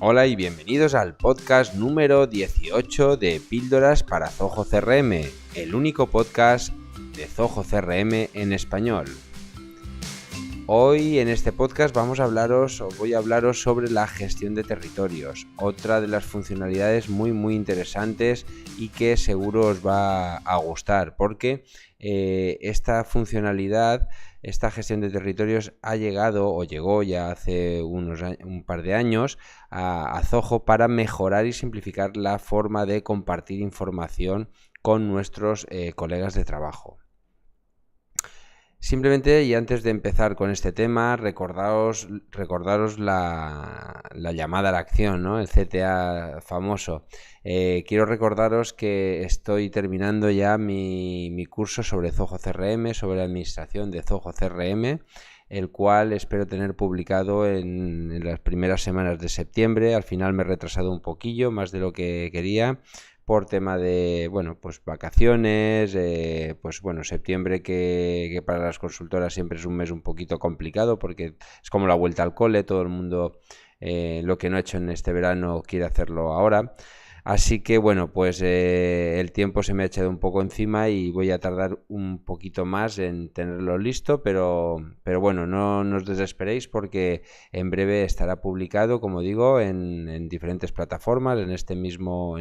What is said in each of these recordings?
Hola y bienvenidos al podcast número 18 de Píldoras para Zoho CRM, el único podcast de Zoho CRM en español. Hoy en este podcast voy a hablaros sobre la gestión de territorios, otra de las funcionalidades muy interesantes y que seguro os va a gustar porque esta funcionalidad, esta gestión de territorios llegó ya hace un par de años a Zoho para mejorar y simplificar la forma de compartir información con nuestros colegas de trabajo. Simplemente, y antes de empezar con este tema, recordaros la llamada a la acción, ¿no? El CTA famoso. Quiero recordaros que estoy terminando ya mi curso sobre Zoho CRM, sobre la administración de Zoho CRM, el cual espero tener publicado en las primeras semanas de septiembre. Al final me he retrasado un poquillo, más de lo que quería, por tema de, pues vacaciones, septiembre que para las consultoras siempre es un mes un poquito complicado porque es como la vuelta al cole, todo el mundo lo que no ha hecho en este verano quiere hacerlo ahora. Así que el tiempo se me ha echado un poco encima y voy a tardar un poquito más en tenerlo listo, pero bueno, no os desesperéis porque en breve estará publicado, como digo, en diferentes plataformas, en este mismo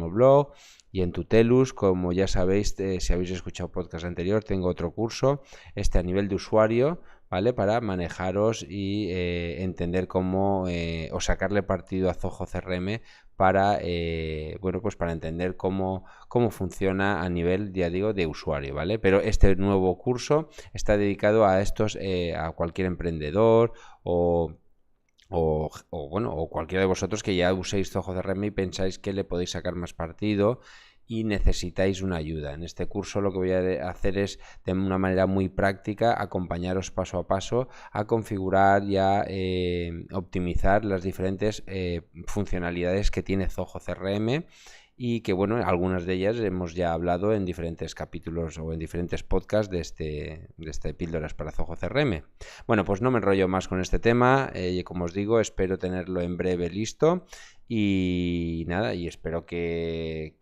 blog y en Tutelus. Como ya sabéis, si habéis escuchado podcast anterior, tengo otro curso, a nivel de usuario, ¿vale? Para manejaros y entender cómo o sacarle partido a Zoho CRM para para entender cómo funciona a nivel, ya digo, de usuario, ¿vale? Pero este nuevo curso está dedicado a a cualquier emprendedor o cualquiera de vosotros que ya uséis Zoho CRM y pensáis que le podéis sacar más partido y necesitáis una ayuda. En este curso lo que voy a hacer es, de una manera muy práctica, acompañaros paso a paso a configurar y a optimizar las diferentes funcionalidades que tiene Zoho CRM y que, algunas de ellas hemos ya hablado en diferentes capítulos o en diferentes podcasts de este Píldoras para Zoho CRM. Bueno, pues no me enrollo más con este tema, como os digo, espero tenerlo en breve listo. Y nada, y espero que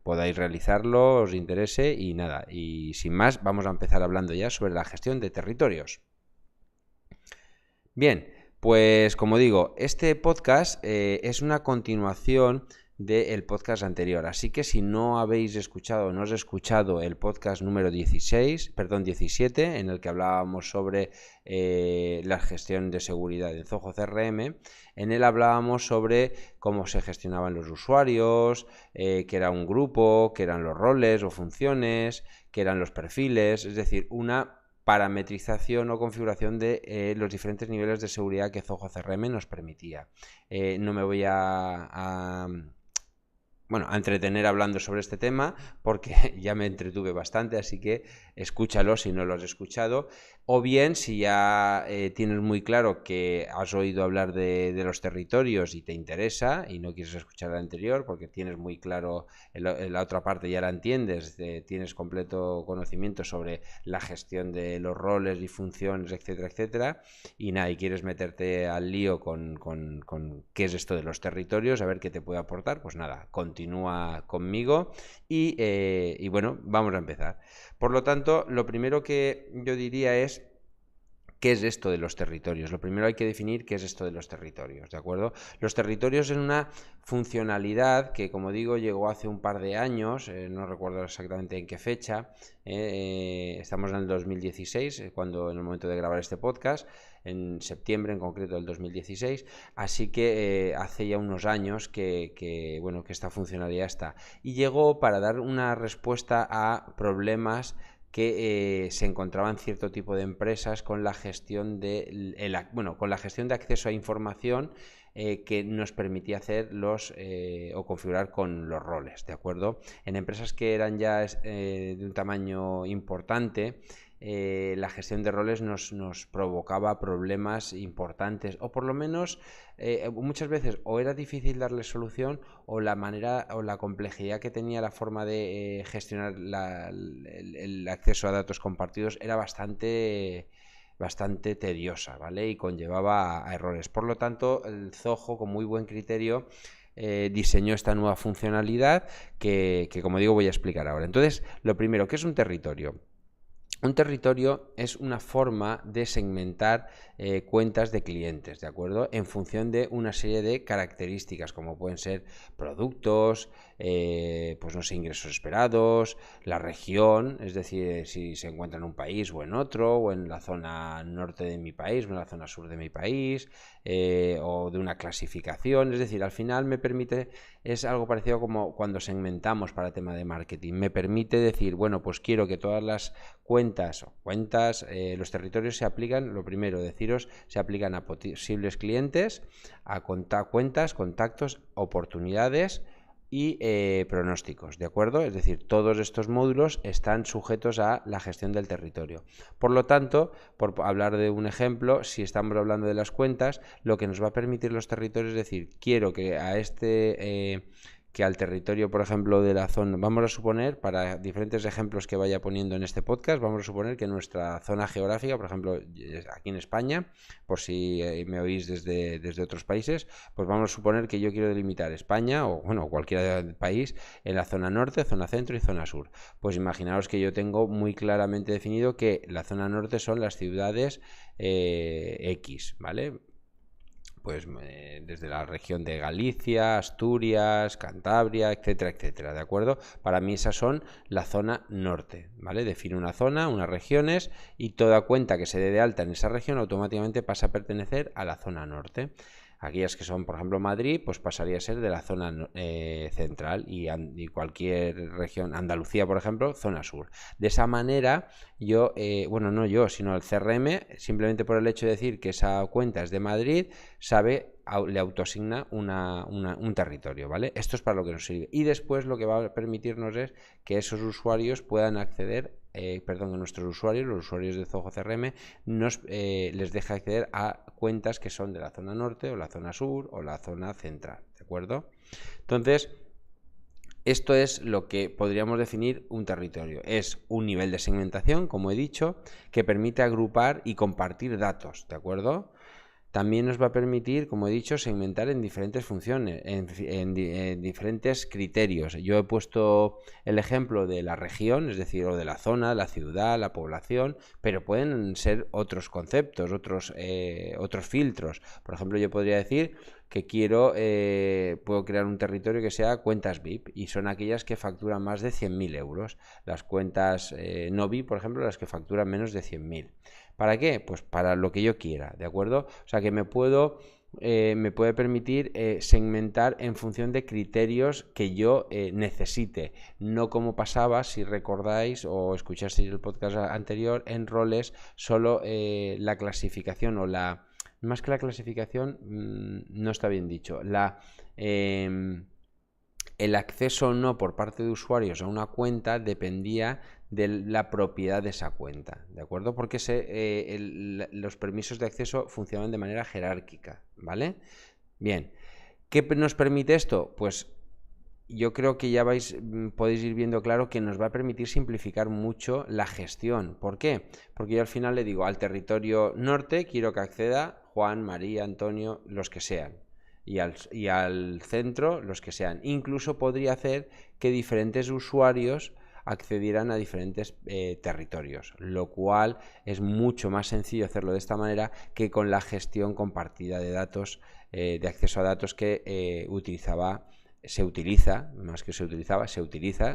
podáis realizarlo, os interese y nada, y sin más vamos a empezar hablando ya sobre la gestión de territorios. Bien, pues como digo, este podcast es una continuación del podcast anterior, así que si no habéis escuchado, no os he escuchado el podcast número 17, en el que hablábamos sobre la gestión de seguridad en Zoho CRM, en él hablábamos sobre cómo se gestionaban los usuarios, qué era un grupo, qué eran los roles o funciones, qué eran los perfiles, es decir, una parametrización o configuración de los diferentes niveles de seguridad que Zoho CRM nos permitía. No me voy a entretener hablando sobre este tema porque ya me entretuve bastante, así que escúchalo si no lo has escuchado, o bien si ya tienes muy claro que has oído hablar de los territorios y te interesa y no quieres escuchar el anterior porque tienes muy claro en la otra parte, ya la entiendes, tienes completo conocimiento sobre la gestión de los roles y funciones, etcétera, y nada, y quieres meterte al lío con qué es esto de los territorios, a ver qué te puede aportar, pues nada, continúa conmigo y vamos a empezar. Por lo tanto, lo primero que yo diría es: ¿qué es esto de los territorios? Lo primero hay que definir qué es esto de los territorios, ¿de acuerdo? Los territorios es una funcionalidad que, como digo, llegó hace un par de años, no recuerdo exactamente en qué fecha, estamos en el 2016, cuando en el momento de grabar este podcast, en septiembre en concreto del 2016, así que hace ya unos años que esta funcionalidad está. Y llegó para dar una respuesta a problemas que se encontraban cierto tipo de empresas con la gestión con la gestión de acceso a información que nos permitía hacer o configurar con los roles, ¿de acuerdo? En empresas que eran ya de un tamaño importante, la gestión de roles nos provocaba problemas importantes, o por lo menos muchas veces o era difícil darle solución, o la manera o la complejidad que tenía la forma de gestionar el acceso a datos compartidos era bastante bastante tediosa, ¿vale? Y conllevaba a errores. Por lo tanto, el Zoho, con muy buen criterio, diseñó esta nueva funcionalidad que, como digo, voy a explicar ahora. Entonces, lo primero, ¿qué es un territorio? Un territorio es una forma de segmentar cuentas de clientes, ¿de acuerdo? En función de una serie de características, como pueden ser productos, pues no sé, ingresos esperados, la región, es decir, si se encuentra en un país o en otro, o en la zona norte de mi país o en la zona sur de mi país, o de una clasificación, es decir, al final me permite, es algo parecido como cuando segmentamos para tema de marketing, me permite decir, bueno, pues quiero que todas las cuentas, los territorios se aplican, lo primero, deciros, se aplican a posibles clientes, a cuentas, contactos, oportunidades y pronósticos, ¿de acuerdo? Es decir, todos estos módulos están sujetos a la gestión del territorio. Por lo tanto, por hablar de un ejemplo, si estamos hablando de las cuentas, lo que nos va a permitir los territorios es decir, quiero que a que al territorio, por ejemplo, de la zona, vamos a suponer, para diferentes ejemplos que vaya poniendo en este podcast, vamos a suponer que nuestra zona geográfica, por ejemplo, aquí en España, por si me oís desde otros países, pues vamos a suponer que yo quiero delimitar España, o bueno, cualquier país, en la zona norte, zona centro y zona sur. Pues imaginaos que yo tengo muy claramente definido que la zona norte son las ciudades X, ¿vale? Pues desde la región de Galicia, Asturias, Cantabria, etcétera, etcétera, ¿de acuerdo? Para mí esas son la zona norte, ¿vale? Define una zona, unas regiones y toda cuenta que se dé de alta en esa región automáticamente pasa a pertenecer a la zona norte. Aquellas que son, por ejemplo, Madrid, pues pasaría a ser de la zona central y cualquier región, Andalucía, por ejemplo, zona sur. De esa manera, yo, bueno, no yo, sino el CRM, simplemente por el hecho de decir que esa cuenta es de Madrid, le autoasigna un territorio, ¿vale? Esto es para lo que nos sirve. Y después lo que va a permitirnos es que esos usuarios puedan acceder, que nuestros usuarios, los usuarios de Zoho CRM, les deja acceder a cuentas que son de la zona norte o la zona sur o la zona central, ¿de acuerdo? Entonces, esto es lo que podríamos definir un territorio. Es un nivel de segmentación, como he dicho, que permite agrupar y compartir datos, ¿de acuerdo? También nos va a permitir, como he dicho, segmentar en diferentes funciones, en diferentes criterios. Yo he puesto el ejemplo de la región, es decir, o de la zona, la ciudad, la población, pero pueden ser otros conceptos, otros filtros. Por ejemplo, yo podría decir que puedo crear un territorio que sea cuentas VIP y son aquellas que facturan más de 100.000 euros. Las cuentas no VIP, por ejemplo, las que facturan menos de 100.000. ¿Para qué? Pues para lo que yo quiera, ¿de acuerdo? O sea que me puede permitir segmentar en función de criterios que yo necesite, no como pasaba, si recordáis o escuchasteis el podcast anterior, en roles solo la clasificación o más que la clasificación, no está bien dicho, el acceso o no por parte de usuarios a una cuenta dependía de la propiedad de esa cuenta, ¿de acuerdo? Porque los permisos de acceso funcionan de manera jerárquica, ¿vale? Bien, ¿qué nos permite esto? Pues yo creo que ya podéis ir viendo claro que nos va a permitir simplificar mucho la gestión. ¿Por qué? Porque yo al final le digo al territorio norte quiero que acceda Juan, María, Antonio, los que sean. Y al centro, los que sean. Incluso podría hacer que diferentes usuarios accedieran a diferentes territorios, lo cual es mucho más sencillo hacerlo de esta manera que con la gestión compartida de datos, de acceso a datos que se utiliza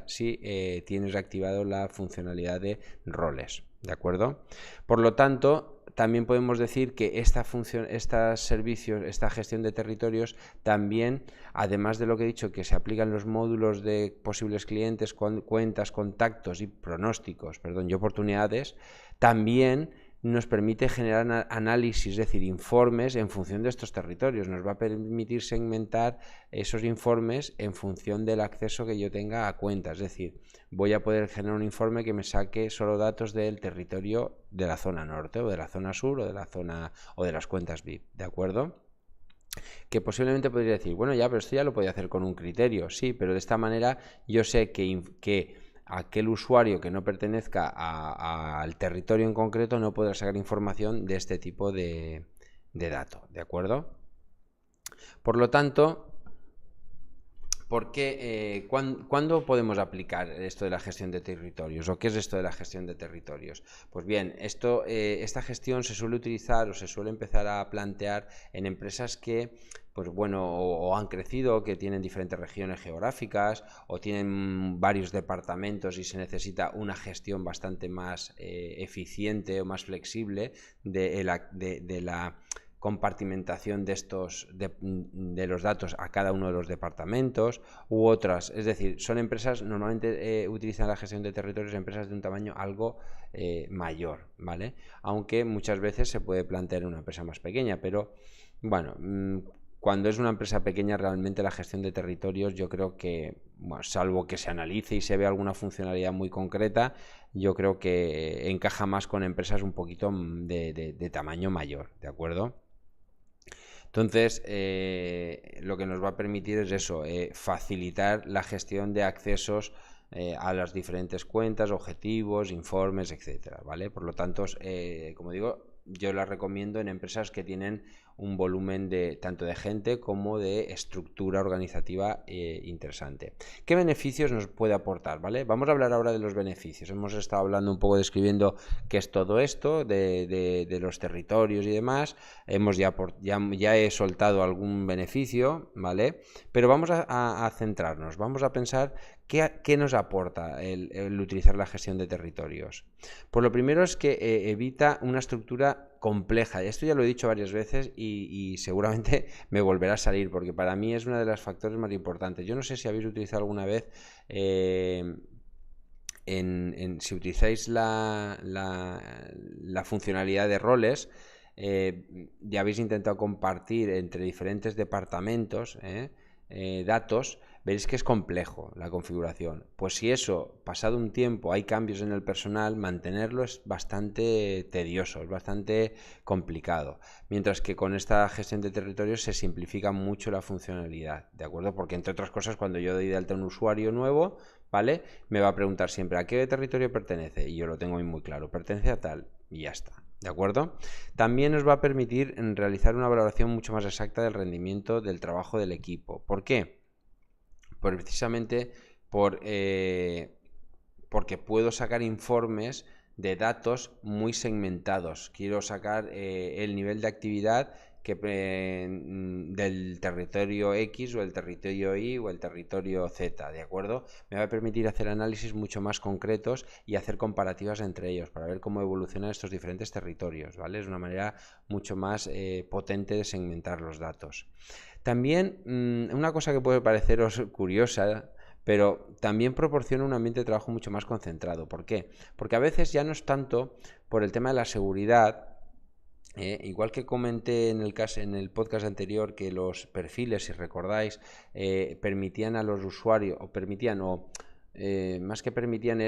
si tienes activado la funcionalidad de roles, ¿de acuerdo? Por lo tanto, también podemos decir que estos servicios, esta gestión de territorios, también, además de lo que he dicho, que se aplican los módulos de posibles clientes, cuentas, contactos y pronósticos, y oportunidades, también nos permite generar análisis, es decir, informes en función de estos territorios. Nos va a permitir segmentar esos informes en función del acceso que yo tenga a cuentas. Es decir, voy a poder generar un informe que me saque solo datos del territorio de la zona norte o de la zona sur o de las cuentas VIP, ¿de acuerdo? Que posiblemente podría decir, bueno, ya, pero esto ya lo podía hacer con un criterio. Sí, pero de esta manera yo sé que aquel usuario que no pertenezca al territorio en concreto no podrá sacar información de este tipo de dato, ¿de acuerdo? Por lo tanto, ¿cuándo podemos aplicar esto de la gestión de territorios? ¿O qué es esto de la gestión de territorios? Pues bien, esta gestión se suele utilizar o se suele empezar a plantear en empresas que, pues bueno, o han crecido, que tienen diferentes regiones geográficas o tienen varios departamentos y se necesita una gestión bastante más eficiente o más flexible de la compartimentación de los datos a cada uno de los departamentos u otras, es decir, son empresas, normalmente utilizan la gestión de territorios empresas de un tamaño algo mayor, ¿vale? Aunque muchas veces se puede plantear una empresa más pequeña, pero bueno, cuando es una empresa pequeña realmente la gestión de territorios yo creo que, bueno, salvo que se analice y se vea alguna funcionalidad muy concreta, yo creo que encaja más con empresas un poquito de tamaño mayor, ¿de acuerdo? Entonces, lo que nos va a permitir es eso, facilitar la gestión de accesos a las diferentes cuentas, objetivos, informes, etcétera, ¿vale? Por lo tanto, como digo, yo la recomiendo en empresas que tienen un volumen tanto de gente como de estructura organizativa interesante. ¿Qué beneficios nos puede aportar? ¿Vale? Vamos a hablar ahora de los beneficios. Hemos estado hablando un poco, describiendo qué es todo esto, de los territorios y demás. Ya he soltado algún beneficio, ¿vale? Pero vamos a centrarnos, vamos a pensar qué nos aporta el utilizar la gestión de territorios. Pues lo primero es que evita una estructura compleja. Esto ya lo he dicho varias veces y seguramente me volverá a salir porque para mí es uno de los factores más importantes. Yo no sé si habéis utilizado alguna vez si utilizáis la funcionalidad de roles, ya habéis intentado compartir entre diferentes departamentos datos, veréis que es complejo la configuración. Pues si eso, pasado un tiempo, hay cambios en el personal, mantenerlo es bastante tedioso, es bastante complicado. Mientras que con esta gestión de territorios se simplifica mucho la funcionalidad, ¿de acuerdo? Porque entre otras cosas, cuando yo doy de alta un usuario nuevo, ¿vale? Me va a preguntar siempre a qué territorio pertenece y yo lo tengo muy claro, pertenece a tal y ya está. ¿De acuerdo? También nos va a permitir realizar una valoración mucho más exacta del rendimiento del trabajo del equipo. ¿Por qué? Pues precisamente porque puedo sacar informes de datos muy segmentados. Quiero sacar el nivel de actividad del territorio X o el territorio Y o el territorio Z, ¿de acuerdo? Me va a permitir hacer análisis mucho más concretos y hacer comparativas entre ellos para ver cómo evolucionan estos diferentes territorios, ¿vale? Es una manera mucho más potente de segmentar los datos. También una cosa que puede pareceros curiosa, pero también proporciona un ambiente de trabajo mucho más concentrado. ¿Por qué? Porque a veces ya no es tanto por el tema de la seguridad. Igual que comenté en el podcast anterior que los perfiles, si recordáis, permitían a los usuarios, más que permitían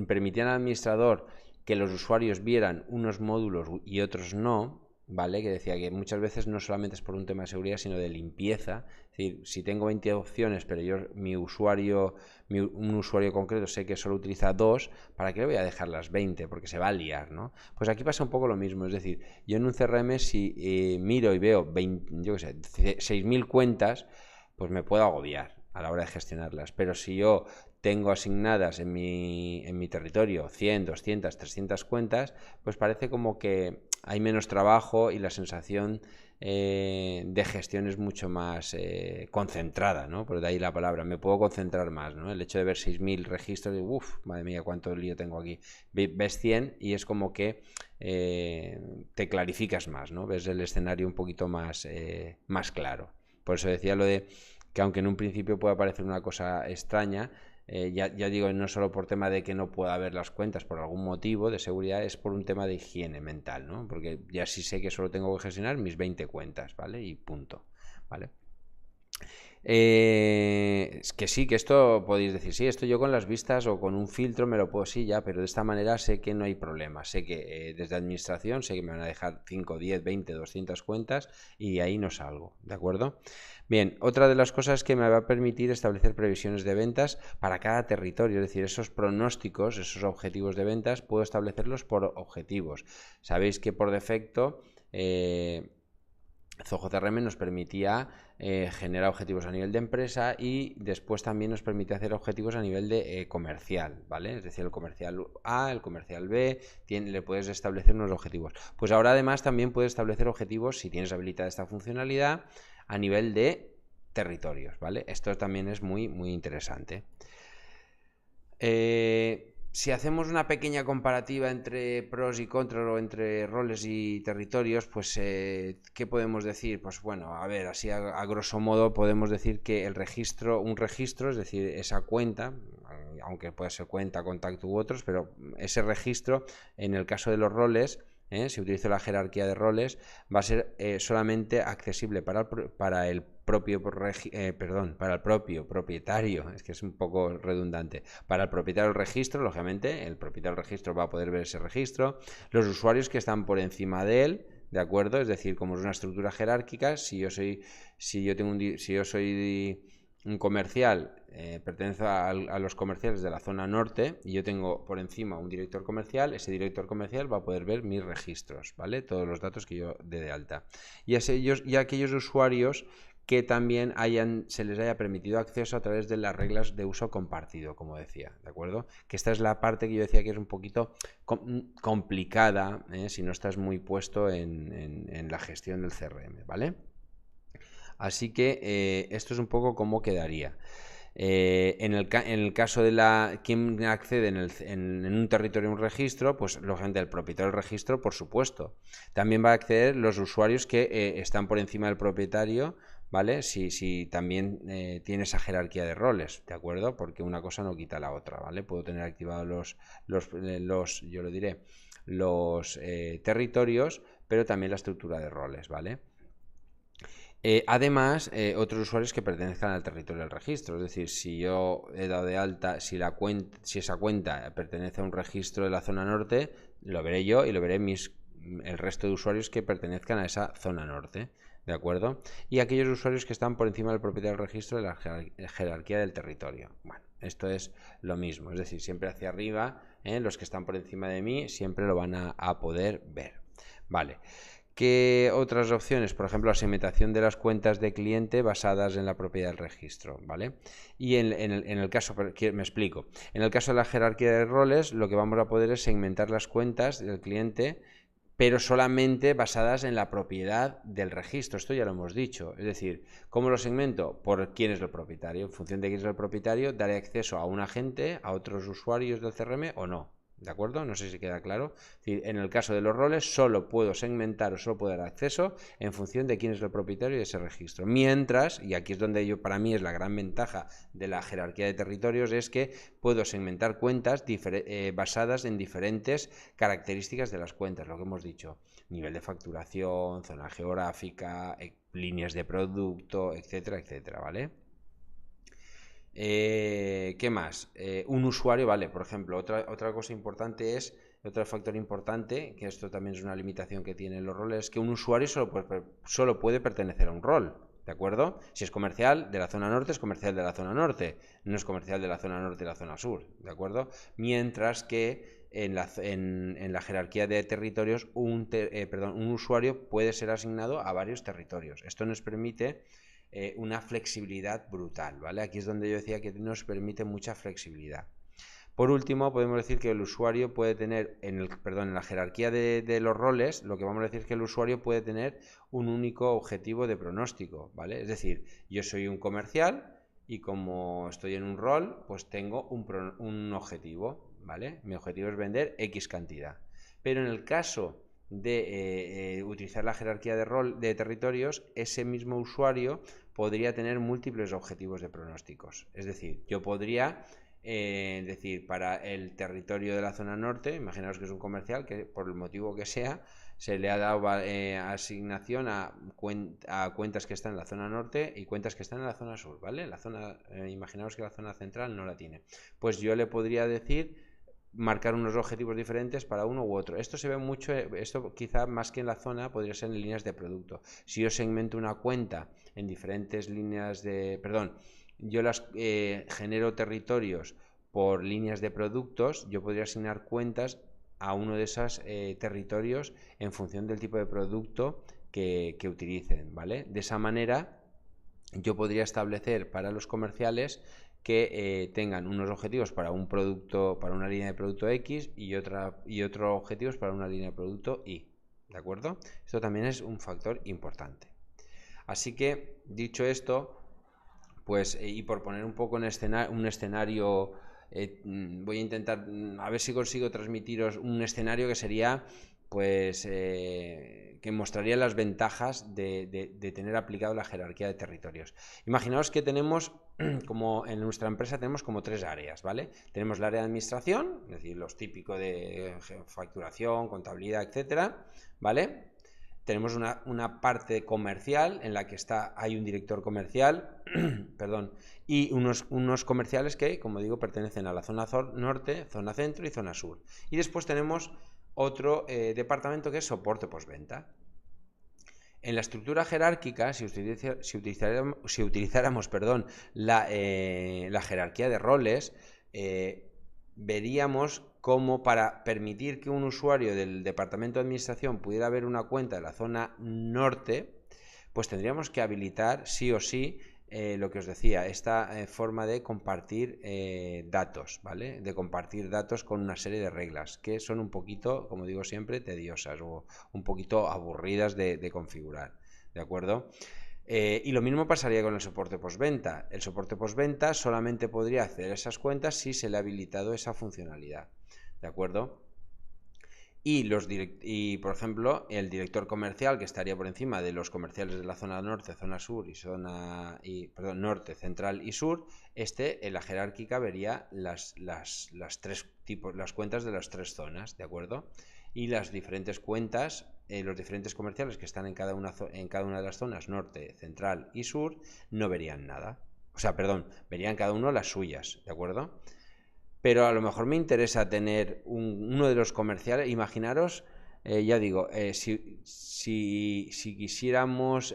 permitían al administrador que los usuarios vieran unos módulos y otros no, ¿vale? Que decía que muchas veces no solamente es por un tema de seguridad, sino de limpieza. Es decir, si tengo 20 opciones, pero un usuario concreto sé que solo utiliza 2, ¿para qué le voy a dejar las 20? Porque se va a liar, ¿no? Pues aquí pasa un poco lo mismo. Es decir, yo en un CRM si miro y veo 6.000 cuentas, pues me puedo agobiar a la hora de gestionarlas. Pero si yo tengo asignadas en mi territorio 100, 200, 300 cuentas, pues parece como que hay menos trabajo y la sensación de gestión es mucho más concentrada, ¿no? Por de ahí la palabra, me puedo concentrar más, ¿no? El hecho de ver 6.000 registros, de madre mía, cuánto lío tengo aquí. Ves 100 y es como que te clarificas más, ¿no? Ves el escenario un poquito más claro. Por eso decía lo de que aunque en un principio pueda parecer una cosa extraña, ya digo, no solo por tema de que no pueda ver las cuentas por algún motivo de seguridad, es por un tema de higiene mental, ¿no? Porque ya sí sé que solo tengo que gestionar mis 20 cuentas, ¿vale? Y punto, ¿vale? es que sí, que esto podéis decir, sí, esto yo con las vistas o con un filtro me lo puedo, sí, ya, pero de esta manera sé que no hay problema. Sé que desde administración sé que me van a dejar 5, 10, 20, 200 cuentas y ahí no salgo, ¿de acuerdo? Bien, otra de las cosas que me va a permitir establecer previsiones de ventas para cada territorio, es decir, esos pronósticos, esos objetivos de ventas, puedo establecerlos por objetivos. Sabéis que por defecto Zoho CRM nos permitía generar objetivos a nivel de empresa y después también nos permite hacer objetivos a nivel de comercial, ¿vale? Es decir, el comercial A, el comercial B, le puedes establecer unos objetivos. Pues ahora además también puedes establecer objetivos, si tienes habilitada esta funcionalidad, a nivel de territorios, ¿vale? Esto también es muy, muy interesante. Si hacemos una pequeña comparativa entre pros y contras o entre roles y territorios, pues ¿qué podemos decir? Pues bueno, a ver, así a grosso modo podemos decir que un registro, es decir, esa cuenta, aunque puede ser cuenta, contacto u otros, pero ese registro, en el caso de los roles, si utilizo la jerarquía de roles, va a ser solamente accesible para el propio propietario, es que es un poco redundante, para el propietario del registro, lógicamente, el propietario del registro va a poder ver ese registro, los usuarios que están por encima de él, ¿de acuerdo? Es decir, como es una estructura jerárquica, si yo soy un comercial, pertenece a los comerciales de la zona norte y yo tengo por encima un director comercial, ese director comercial va a poder ver mis registros, ¿vale? Todos los datos que yo dé de alta. Y aquellos usuarios que también se les haya permitido acceso a través de las reglas de uso compartido, como decía, ¿de acuerdo? Que esta es la parte que yo decía que es un poquito complicada, si no estás muy puesto en la gestión del CRM, ¿vale? Así que esto es un poco cómo quedaría. En el caso de quién accede en un territorio a un registro, pues lógicamente el propietario del registro, por supuesto. También va a acceder los usuarios que están por encima del propietario, ¿vale? Si también tiene esa jerarquía de roles, ¿de acuerdo? Porque una cosa no quita la otra, ¿vale? Puedo tener activados yo lo diré, los territorios, pero también la estructura de roles, ¿vale? Además, otros usuarios que pertenezcan al territorio del registro, es decir, si yo he dado de alta, si esa cuenta pertenece a un registro de la zona norte, lo veré yo y lo veré el resto de usuarios que pertenezcan a esa zona norte, ¿de acuerdo? Y aquellos usuarios que están por encima del propietario del registro de la jerarquía del territorio. Bueno, esto es lo mismo, es decir, siempre hacia arriba, los que están por encima de mí siempre lo van a poder ver. Vale. ¿Qué otras opciones? Por ejemplo, la segmentación de las cuentas de cliente basadas en la propiedad del registro, ¿vale? Y en el caso, me explico, en el caso de la jerarquía de roles, lo que vamos a poder es segmentar las cuentas del cliente, pero solamente basadas en la propiedad del registro. Esto ya lo hemos dicho. Es decir, ¿cómo lo segmento? Por quién es el propietario. En función de quién es el propietario, daré acceso a un agente, a otros usuarios del CRM o no. ¿De acuerdo? No sé si queda claro. Es decir, en el caso de los roles solo puedo segmentar o solo puedo dar acceso en función de quién es el propietario de ese registro. Mientras, y aquí es donde para mí es la gran ventaja de la jerarquía de territorios, es que puedo segmentar cuentas basadas en diferentes características de las cuentas, lo que hemos dicho. Nivel de facturación, zona geográfica, líneas de producto, etcétera, etcétera, ¿vale? ¿Qué más? Un usuario, vale, por ejemplo, otra cosa importante otro factor importante, que esto también es una limitación que tienen los roles, es que un usuario solo puede pertenecer a un rol, ¿de acuerdo? Si es comercial de la zona norte, es comercial de la zona norte, no es comercial de la zona norte y la zona sur, ¿de acuerdo? Mientras que en la jerarquía de territorios, un usuario puede ser asignado a varios territorios. Esto nos permite una flexibilidad brutal, ¿vale? Aquí es donde yo decía que nos permite mucha flexibilidad. Por último, podemos decir que el usuario puede tener, en la jerarquía de los roles, lo que vamos a decir es que el usuario puede tener un único objetivo de pronóstico, ¿vale? Es decir, yo soy un comercial y como estoy en un rol, pues tengo un objetivo, ¿vale? Mi objetivo es vender X cantidad. Pero en el caso de utilizar la jerarquía de territorios, ese mismo usuario podría tener múltiples objetivos de pronósticos. Es decir, yo podría Es decir, para el territorio de la zona norte, imaginaos que es un comercial que por el motivo que sea se le ha dado asignación a cuentas que están en la zona norte y cuentas que están en la zona sur, ¿vale? Imaginaos que la zona central no la tiene. Pues yo le podría decir marcar unos objetivos diferentes para uno u otro. Esto se ve mucho, esto quizá más que en la zona podría ser en líneas de producto. Si yo segmento una cuenta en diferentes líneas de, perdón, yo las genero territorios por líneas de productos, yo podría asignar cuentas a uno de esos territorios en función del tipo de producto que utilicen, ¿vale? De esa manera yo podría establecer para los comerciales que tengan unos objetivos para un producto, para una línea de producto X y otros objetivos para una línea de producto Y, ¿de acuerdo? Esto también es un factor importante. Así que, dicho esto, pues, y por poner un poco un escenario, voy a intentar, a ver si consigo transmitiros un escenario que sería, pues, que mostraría las ventajas de tener aplicado la jerarquía de territorios. Imaginaos que tenemos, como en nuestra empresa tenemos como 3 áreas, ¿vale? Tenemos el área de administración, es decir, los típicos de facturación, contabilidad, etcétera, ¿vale? Tenemos una parte comercial en la que hay un director comercial perdón, y unos comerciales que, como digo, pertenecen a la zona norte, zona centro y zona sur. Y después tenemos otro departamento que es soporte postventa. En la estructura jerárquica, si utilizáramos la jerarquía de roles, veríamos cómo para permitir que un usuario del departamento de administración pudiera ver una cuenta de la zona norte, pues tendríamos que habilitar sí o sí lo que os decía, esta forma de compartir datos, ¿vale? De compartir datos con una serie de reglas que son un poquito, como digo siempre, tediosas o un poquito aburridas de configurar, ¿de acuerdo? Y lo mismo pasaría con el soporte postventa. El soporte postventa solamente podría acceder a esas cuentas si se le ha habilitado esa funcionalidad, ¿de acuerdo? Y por ejemplo, el director comercial, que estaría por encima de los comerciales de la zona norte, zona sur perdón, norte, central y sur, en la jerárquica vería las cuentas de las 3 zonas, ¿de acuerdo? Y las diferentes cuentas, los diferentes comerciales que están en cada una de las zonas norte, central y sur, no verían nada. O sea, perdón, verían cada uno las suyas, ¿de acuerdo? Pero a lo mejor me interesa tener uno de los comerciales. Imaginaros, ya digo, si quisiéramos,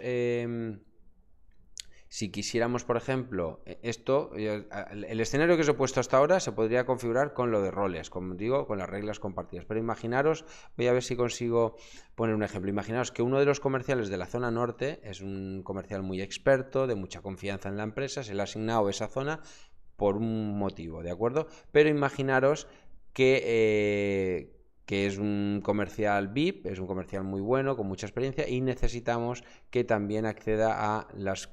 por ejemplo, el escenario que os he puesto hasta ahora se podría configurar con lo de roles, como digo, con las reglas compartidas. Pero imaginaros, voy a ver si consigo poner un ejemplo. Imaginaos que uno de los comerciales de la zona norte es un comercial muy experto, de mucha confianza en la empresa, se le ha asignado esa zona por un motivo, ¿de acuerdo? Pero imaginaros que es un comercial VIP, es un comercial muy bueno, con mucha experiencia, y necesitamos que también acceda a las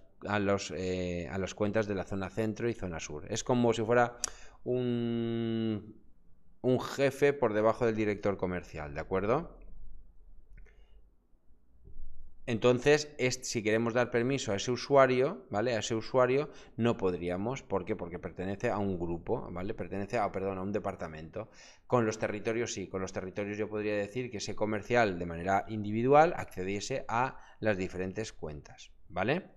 cuentas de la zona centro y zona sur. Es como si fuera un jefe por debajo del director comercial, ¿de acuerdo? Entonces, si queremos dar permiso a ese usuario, ¿vale? A ese usuario no podríamos. ¿Por qué? Porque pertenece a un grupo, ¿vale? Pertenece a un departamento. Con los territorios sí, con los territorios yo podría decir que ese comercial de manera individual accediese a las diferentes cuentas, ¿vale?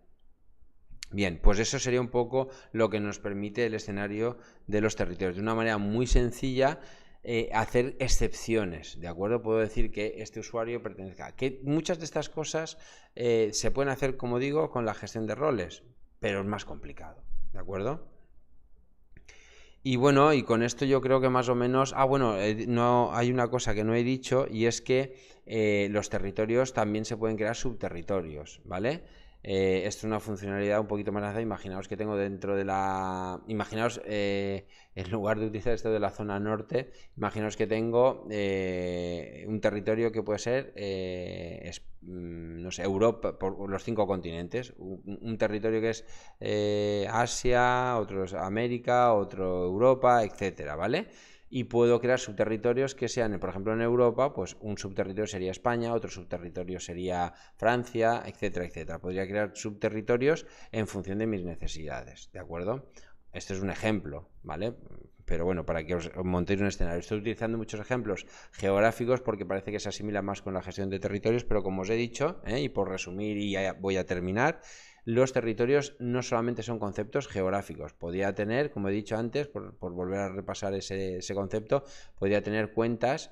Bien, pues eso sería un poco lo que nos permite el escenario de los territorios. De una manera muy sencilla, hacer excepciones, ¿de acuerdo? Puedo decir que este usuario pertenezca. Que muchas de estas cosas se pueden hacer, como digo, con la gestión de roles, pero es más complicado, ¿de acuerdo? Y bueno, y con esto yo creo que más o menos... no, hay una cosa que no he dicho y es que los territorios también se pueden crear subterritorios, ¿vale? Esto es una funcionalidad un poquito más avanzada. Imaginaos que tengo dentro de la... Imaginaos, en lugar de utilizar esto de la zona norte, imaginaos que tengo un territorio que puede ser, no sé, Europa, por los 5 continentes. Un territorio que es Asia, otro es América, otro Europa, etcétera, ¿vale? Y puedo crear subterritorios que sean, por ejemplo, en Europa, pues un subterritorio sería España, otro subterritorio sería Francia, etcétera, etcétera. Podría crear subterritorios en función de mis necesidades, ¿de acuerdo? Este es un ejemplo, ¿vale? Pero bueno, para que os montéis un escenario. Estoy utilizando muchos ejemplos geográficos porque parece que se asimila más con la gestión de territorios, pero como os he dicho, y por resumir y ya voy a terminar, los territorios no solamente son conceptos geográficos. Podría tener, como he dicho antes, por volver a repasar ese concepto, podría tener cuentas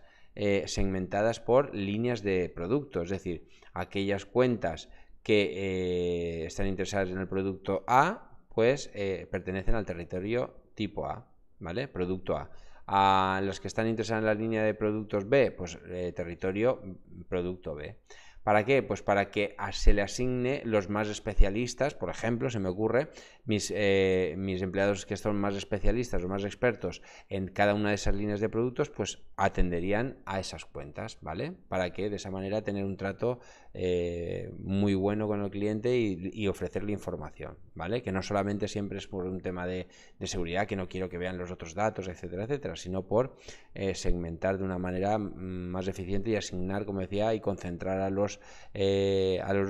segmentadas por líneas de producto, es decir, aquellas cuentas que están interesadas en el producto A, pues pertenecen al territorio tipo A, ¿vale? Producto A. A los que están interesados en la línea de productos B, pues territorio producto B. ¿Para qué? Pues para que se le asigne los más especialistas. Por ejemplo, se me ocurre, mis empleados que son más especialistas o más expertos en cada una de esas líneas de productos, pues atenderían a esas cuentas, ¿vale? Para que de esa manera tener un trato muy bueno con el cliente y ofrecerle información, ¿vale? Que no solamente siempre es por un tema de seguridad, que no quiero que vean los otros datos, etcétera, etcétera, sino por segmentar de una manera más eficiente y asignar, como decía, y concentrar a los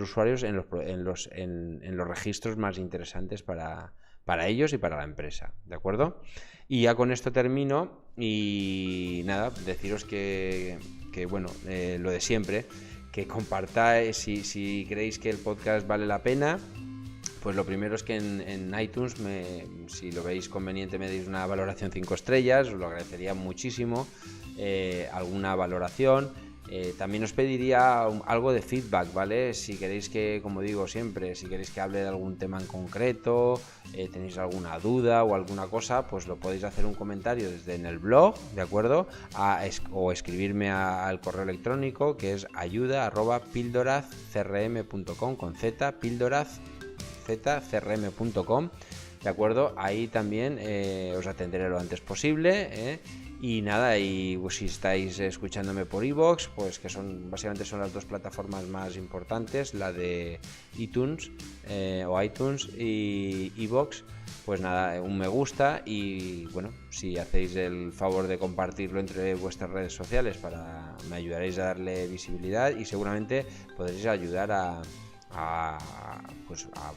usuarios en los registros más interesantes para ellos y para la empresa, ¿de acuerdo? Y ya con esto termino y nada, deciros que bueno, lo de siempre, que compartáis si creéis que el podcast vale la pena. Pues lo primero es que en iTunes, si lo veis conveniente, me deis una valoración 5 estrellas, os lo agradecería muchísimo, alguna valoración. También os pediría algo de feedback, ¿vale? Si queréis que, como digo siempre, si queréis que hable de algún tema en concreto, tenéis alguna duda o alguna cosa, pues lo podéis hacer un comentario desde en el blog, ¿de acuerdo? O escribirme al correo electrónico, que es ayuda@pildorazcrm.com, con z, pildorazcrm.com, ¿de acuerdo? Ahí también os atenderé lo antes posible, Y nada, y pues, si estáis escuchándome por iVoox, pues que básicamente son las dos plataformas más importantes, la de iTunes o iTunes y iVoox, pues nada, un me gusta y bueno, si hacéis el favor de compartirlo entre vuestras redes sociales, me ayudaréis a darle visibilidad y seguramente podréis ayudar a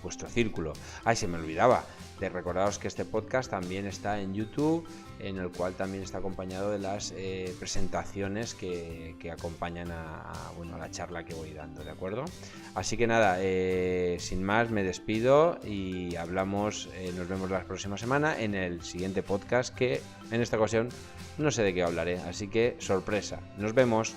vuestro círculo. Se me olvidaba de recordaros que este podcast también está en YouTube, en el cual también está acompañado de las presentaciones que acompañan a la charla que voy dando, ¿de acuerdo? Así que nada, sin más me despido y nos vemos la próxima semana en el siguiente podcast, que en esta ocasión no sé de qué hablaré, así que sorpresa. Nos vemos.